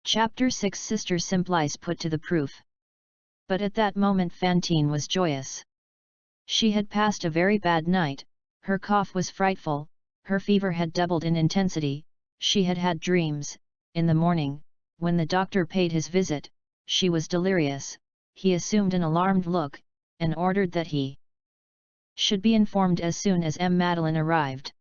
Chapter 6 Sister Simplice put to the proof. But at that moment Fantine was joyous. She had passed a very bad night, her cough was frightful, her fever had doubled in intensity, she had had dreams. In the morning, when the doctor paid his visit, she was delirious. He assumed an alarmed look, and ordered that he should be informed as soon as Madeleine arrived.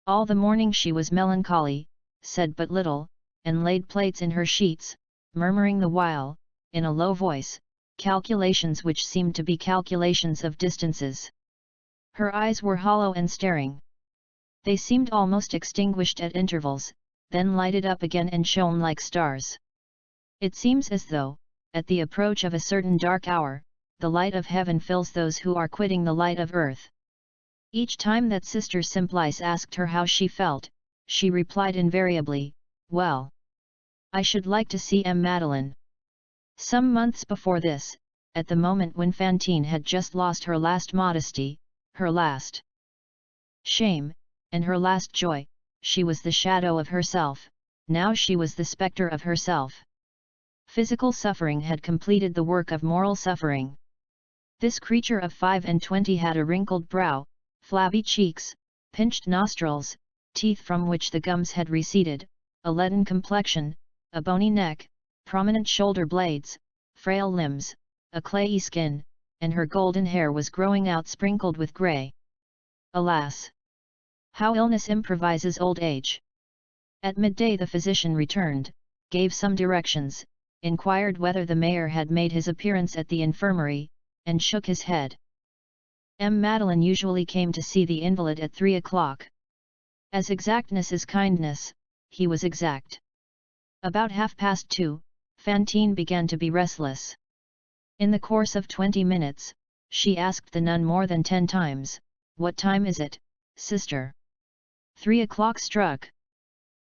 All the morning she was melancholy, said but little, and laid plaits in her sheets, murmuring the while, in a low voice, calculations which seemed to be calculations of distances. Her eyes were hollow and staring. They seemed almost extinguished at intervals, then lighted up again and shone like stars. It seems as though, at the approach of a certain dark hour, the light of heaven fills those who are quitting the light of earth. Each time that Sister Simplice asked her how she felt, she replied invariably, "Well, I should like to see Madeleine." Some months before this, at the moment when Fantine had just lost her last modesty, her last shame, and her last joy, she was the shadow of herself. Now she was the spectre of herself. Physical suffering had completed the work of moral suffering. This creature of 25 had a wrinkled brow, flabby cheeks, pinched nostrils, teeth from which the gums had receded, a leaden complexion, a bony neck, prominent shoulder blades, frail limbs, a clayey skin, and her golden hair was growing out sprinkled with grey. Alas! How illness improvises old age! At midday the physician returned, gave some directions, inquired whether the mayor had made his appearance at the infirmary, and shook his head. Madeleine usually came to see the invalid at 3 o'clock. As exactness is kindness, he was exact. About 2:30, Fantine began to be restless. In the course of 20 minutes, she asked the nun more than 10 times, "What time is it, sister?" 3 o'clock struck.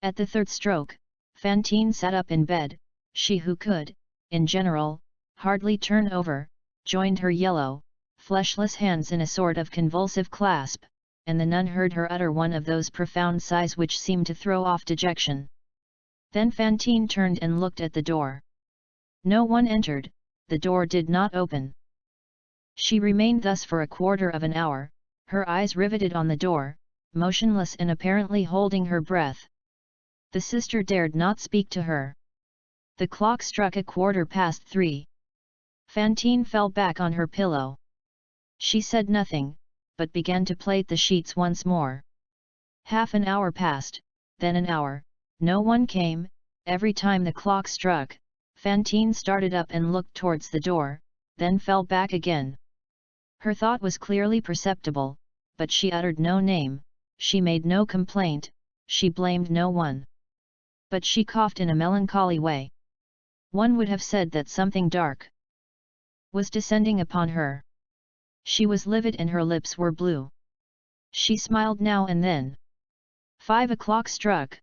At the third stroke, Fantine sat up in bed. She who could, in general, hardly turn over, joined her yellow, fleshless hands in a sort of convulsive clasp, and the nun heard her utter one of those profound sighs which seem to throw off dejection. Then Fantine turned and looked at the door. No one entered, the door did not open. She remained thus for a quarter of an hour, her eyes riveted on the door, motionless and apparently holding her breath. The sister dared not speak to her. The clock struck 3:15. Fantine fell back on her pillow. She said nothing, but began to plait the sheets once more. Half an hour passed, then an hour, no one came. Every time the clock struck, Fantine started up and looked towards the door, then fell back again. Her thought was clearly perceptible, but she uttered no name, she made no complaint, she blamed no one. But she coughed in a melancholy way. One would have said that something dark was descending upon her. She was livid and her lips were blue. She smiled now and then. 5 o'clock struck.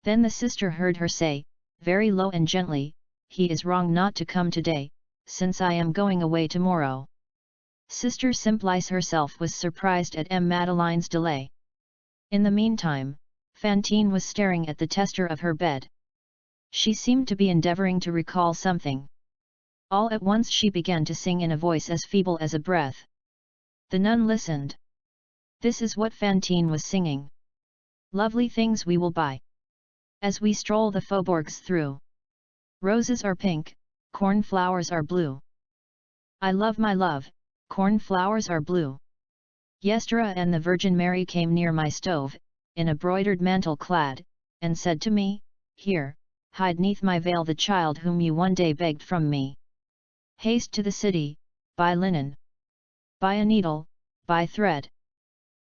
Then the sister heard her say, very low and gently, "He is wrong not to come today, since I am going away tomorrow." Sister Simplice herself was surprised at Madeleine's delay. In the meantime, Fantine was staring at the tester of her bed. She seemed to be endeavouring to recall something. All at once she began to sing in a voice as feeble as a breath. The nun listened. This is what Fantine was singing. "Lovely things we will buy as we stroll the faubourgs through. Roses are pink, cornflowers are blue. I love my love, cornflowers are blue. Yesterday and the Virgin Mary came near my stove, in a broidered mantle clad, and said to me, 'Here, hide neath my veil the child whom you one day begged from me. Haste to the city, buy linen. Buy a needle, buy thread.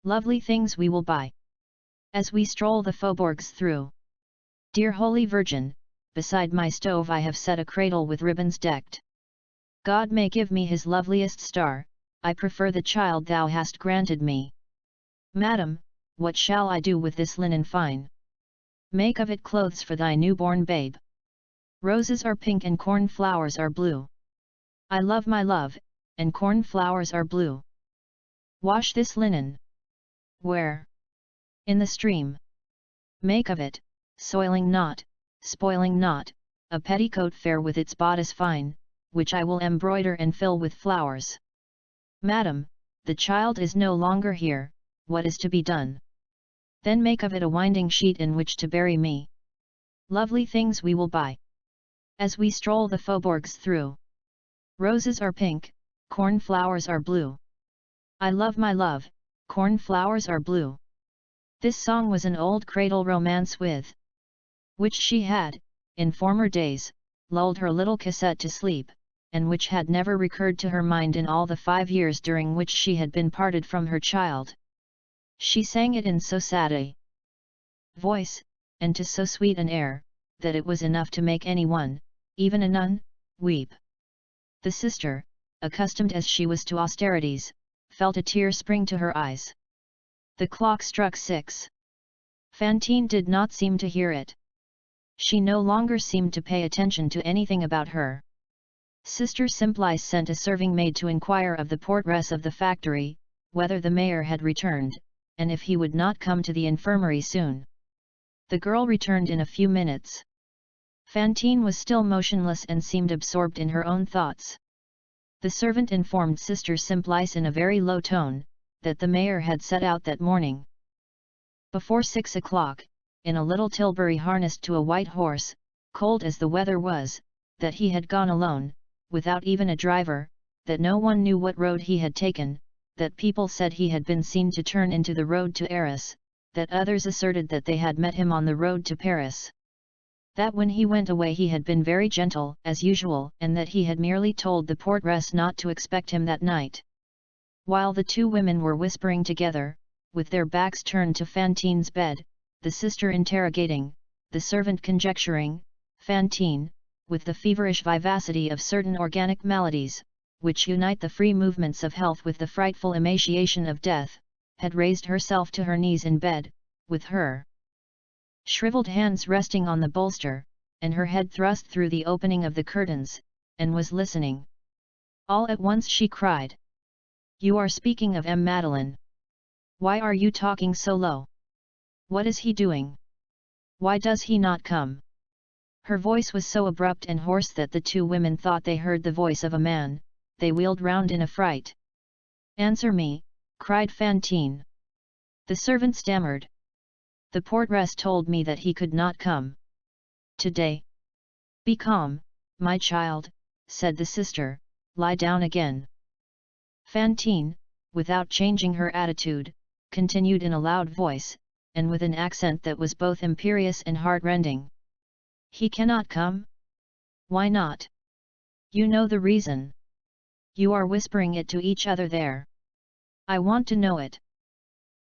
Lovely things we will buy as we stroll the faubourgs through. Dear Holy Virgin, beside my stove I have set a cradle with ribbons decked. God may give me his loveliest star, I prefer the child thou hast granted me. Madam, what shall I do with this linen fine? Make of it clothes for thy newborn babe. Roses are pink and cornflowers are blue. I love my love, and cornflowers are blue. Wash this linen. Where? In the stream. Make of it, soiling not, spoiling not, a petticoat fair with its bodice fine, which I will embroider and fill with flowers. Madam, the child is no longer here, what is to be done? Then make of it a winding sheet in which to bury me. Lovely things we will buy. As we stroll the faubourgs through. Roses are pink, cornflowers are blue. I love my love, cornflowers are blue. This song was an old cradle romance with which she had, in former days, lulled her little cassette to sleep, and which had never recurred to her mind in all the 5 years during which she had been parted from her child. She sang it in so sad a voice, and to so sweet an air, that it was enough to make anyone, even a nun, weep. The sister, accustomed as she was to austerities, felt a tear spring to her eyes. The clock struck 6. Fantine did not seem to hear it. She no longer seemed to pay attention to anything about her. Sister Simplice sent a serving maid to inquire of the portress of the factory, whether the mayor had returned, and if he would not come to the infirmary soon. The girl returned in a few minutes. Fantine was still motionless and seemed absorbed in her own thoughts. The servant informed Sister Simplice in a very low tone, that the mayor had set out that morning. Before 6 o'clock, in a little tilbury harnessed to a white horse, cold as the weather was, that he had gone alone, without even a driver, that no one knew what road he had taken, that people said he had been seen to turn into the road to Arras, that others asserted that they had met him on the road to Paris. That when he went away he had been very gentle, as usual, and that he had merely told the portress not to expect him that night. While the two women were whispering together, with their backs turned to Fantine's bed, the sister interrogating, the servant conjecturing, Fantine, with the feverish vivacity of certain organic maladies, which unite the free movements of health with the frightful emaciation of death, had raised herself to her knees in bed, with her shriveled hands resting on the bolster, and her head thrust through the opening of the curtains, and was listening. All at once she cried, "You are speaking of Madeleine. Why are you talking so low? What is he doing? Why does he not come?" Her voice was so abrupt and hoarse that the two women thought they heard the voice of a man. They wheeled round in a fright. "Answer me," cried Fantine. The servant stammered. "The portress told me that he could not come today." "Be calm, my child," said the sister, "lie down again." Fantine, without changing her attitude, continued in a loud voice, and with an accent that was both imperious and heart-rending. "He cannot come? Why not? You know the reason. You are whispering it to each other there. I want to know it."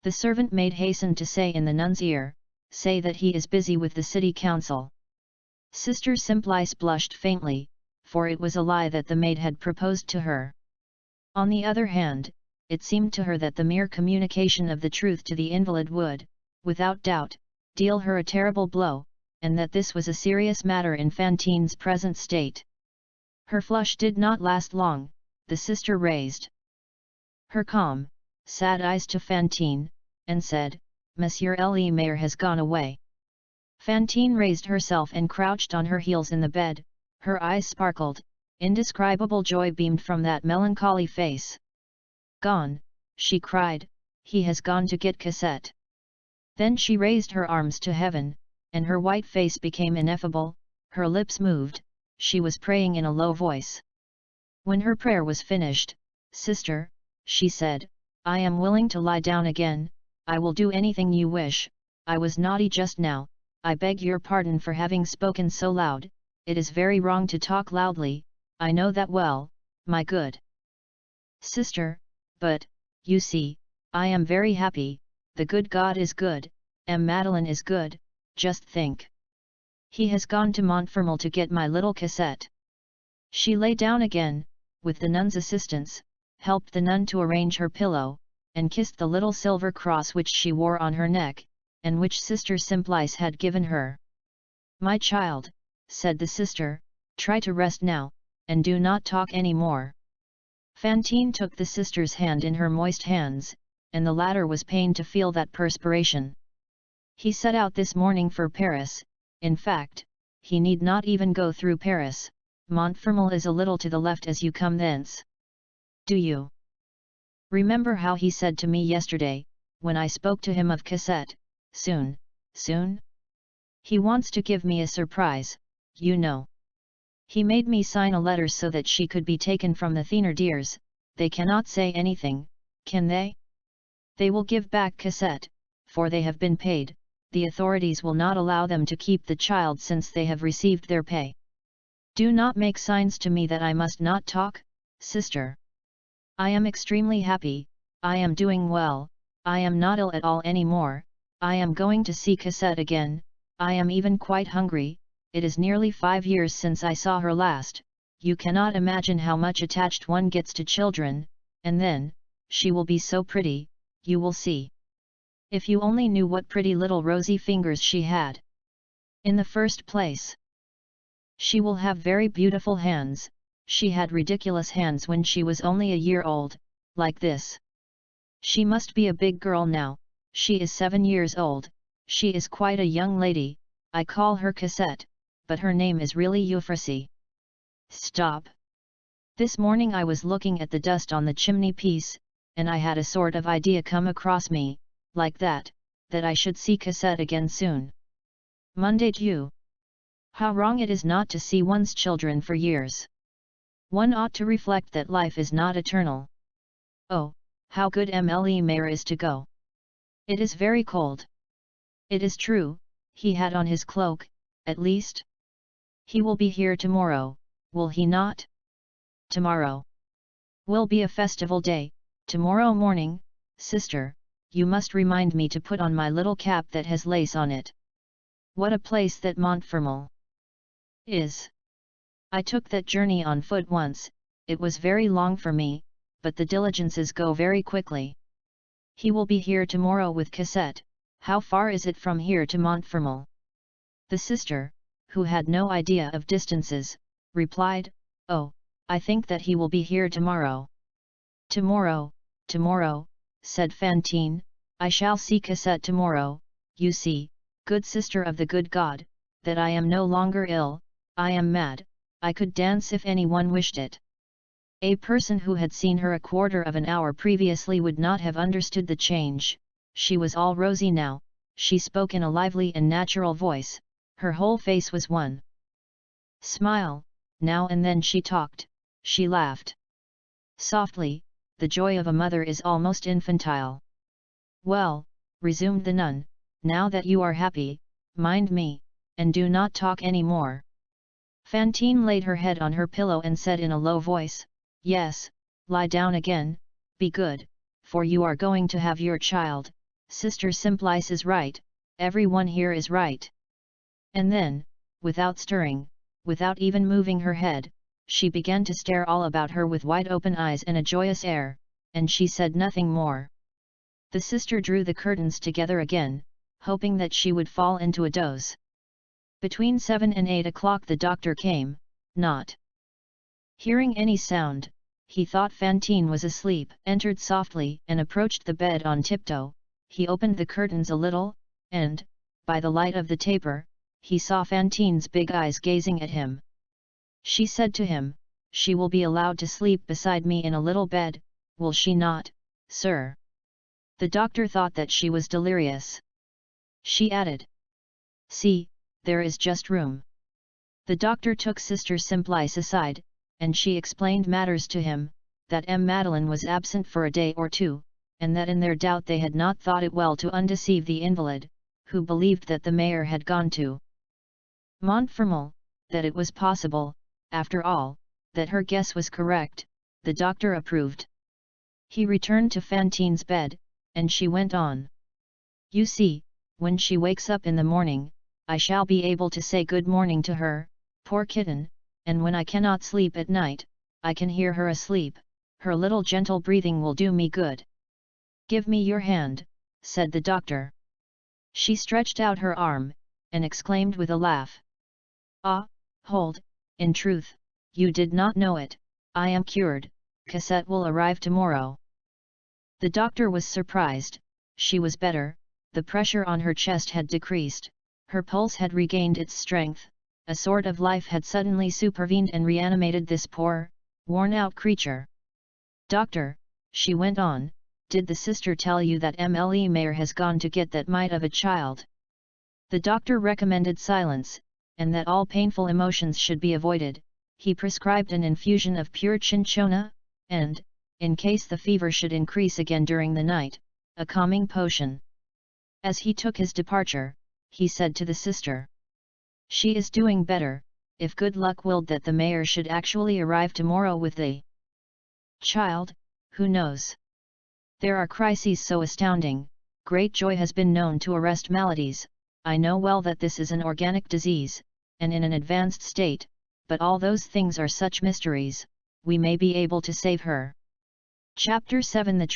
The servant maid hastened to say in the nun's ear, "Say that he is busy with the city council." Sister Simplice blushed faintly, for it was a lie that the maid had proposed to her. On the other hand, it seemed to her that the mere communication of the truth to the invalid would, without doubt, deal her a terrible blow, and that this was a serious matter in Fantine's present state. Her flush did not last long. The sister raised her calm, sad eyes to Fantine, and said, "Monsieur le Maire has gone away." Fantine raised herself and crouched on her heels in the bed, her eyes sparkled, indescribable joy beamed from that melancholy face. "Gone," she cried, "he has gone to get Cassette." Then she raised her arms to heaven, and her white face became ineffable, her lips moved, she was praying in a low voice. When her prayer was finished, "Sister," she said, "I am willing to lie down again, I will do anything you wish, I was naughty just now, I beg your pardon for having spoken so loud, it is very wrong to talk loudly, I know that well, my good sister, but, you see, I am very happy, the good God is good, Madeleine is good, just think. He has gone to Montfermeil to get my little Cassette." She lay down again, with the nun's assistance, helped the nun to arrange her pillow, and kissed the little silver cross which she wore on her neck, and which Sister Simplice had given her. "My child," said the sister, "try to rest now, and do not talk any more." Fantine took the sister's hand in her moist hands, and the latter was pained to feel that perspiration. "He set out this morning for Paris, in fact, he need not even go through Paris, Montfermeil is a little to the left as you come thence. Do you remember how he said to me yesterday, when I spoke to him of Cassette, soon, soon? He wants to give me a surprise, you know. He made me sign a letter so that she could be taken from the Thénardiers. They cannot say anything, can they? They will give back Cassette, for they have been paid. The authorities will not allow them to keep the child since they have received their pay. Do not make signs to me that I must not talk, sister. I am extremely happy, I am doing well, I am not ill at all any more, I am going to see Cassette again, I am even quite hungry. It is nearly 5 years since I saw her last. You cannot imagine how much attached one gets to children, and then, she will be so pretty, you will see. If you only knew what pretty little rosy fingers she had. In the first place, she will have very beautiful hands. She had ridiculous hands when she was only a year old, like this. She must be a big girl now, she is 7 years old, she is quite a young lady. I call her Cassette, but her name is really Euphrasie. Stop! This morning I was looking at the dust on the chimney piece, and I had a sort of idea come across me, like that I should see Cassette again soon. Monday Dieu! How wrong it is not to see one's children for years. One ought to reflect that life is not eternal. Oh, how good Mlle Mayer is to go! It is very cold. It is true, he had on his cloak, at least. He will be here tomorrow, will he not? Tomorrow will be a festival day. Tomorrow morning, sister, you must remind me to put on my little cap that has lace on it. What a place that Montfermeil is! I took that journey on foot once, it was very long for me, but the diligences go very quickly. He will be here tomorrow with Cassette. How far is it from here to Montfermeil? The sister, who had no idea of distances, replied, "Oh, I think that he will be here tomorrow." "Tomorrow, tomorrow," said Fantine, "I shall see Cassette tomorrow. You see, good sister of the good God, that I am no longer ill, I am mad, I could dance if anyone wished it." A person who had seen her a quarter of an hour previously would not have understood the change. She was all rosy now, she spoke in a lively and natural voice, her whole face was one smile, now and then she talked, she laughed softly. The joy of a mother is almost infantile. "Well," resumed the nun, "now that you are happy, mind me, and do not talk any more." Fantine laid her head on her pillow and said in a low voice, "Yes, lie down again, be good, for you are going to have your child. Sister Simplice is right, everyone here is right." And then, without stirring, without even moving her head, she began to stare all about her with wide open eyes and a joyous air, and she said nothing more. The sister drew the curtains together again, hoping that she would fall into a doze. Between 7 and 8 o'clock the doctor came, not hearing any sound. He thought Fantine was asleep, entered softly and approached the bed on tiptoe. He opened the curtains a little, and, by the light of the taper, he saw Fantine's big eyes gazing at him. She said to him, "She will be allowed to sleep beside me in a little bed, will she not, sir?" The doctor thought that she was delirious. She added, "See, there is just room." The doctor took Sister Simplice aside, and she explained matters to him, that Madeleine was absent for a day or two, and that in their doubt they had not thought it well to undeceive the invalid, who believed that the mayor had gone to Montfermeil, that it was possible, after all, that her guess was correct. The doctor approved. He returned to Fantine's bed, and she went on. "You see, when she wakes up in the morning, I shall be able to say good morning to her, poor kitten, and when I cannot sleep at night, I can hear her asleep, her little gentle breathing will do me good." "Give me your hand," said the doctor. She stretched out her arm, and exclaimed with a laugh, "Ah, hold, in truth, you did not know it, I am cured, Cassette will arrive tomorrow." The doctor was surprised, she was better, the pressure on her chest had decreased, her pulse had regained its strength, a sort of life had suddenly supervened and reanimated this poor, worn-out creature. "Doctor," she went on, "did the sister tell you that Mlle Mayer has gone to get that mite of a child?" The doctor recommended silence, and that all painful emotions should be avoided. He prescribed an infusion of pure cinchona, and, in case the fever should increase again during the night, a calming potion. As he took his departure, he said to the sister, "She is doing better, if good luck willed that the mayor should actually arrive tomorrow with the child, who knows? There are crises so astounding, great joy has been known to arrest maladies. I know well that this is an organic disease, and in an advanced state, but all those things are such mysteries, we may be able to save her." Chapter 7 The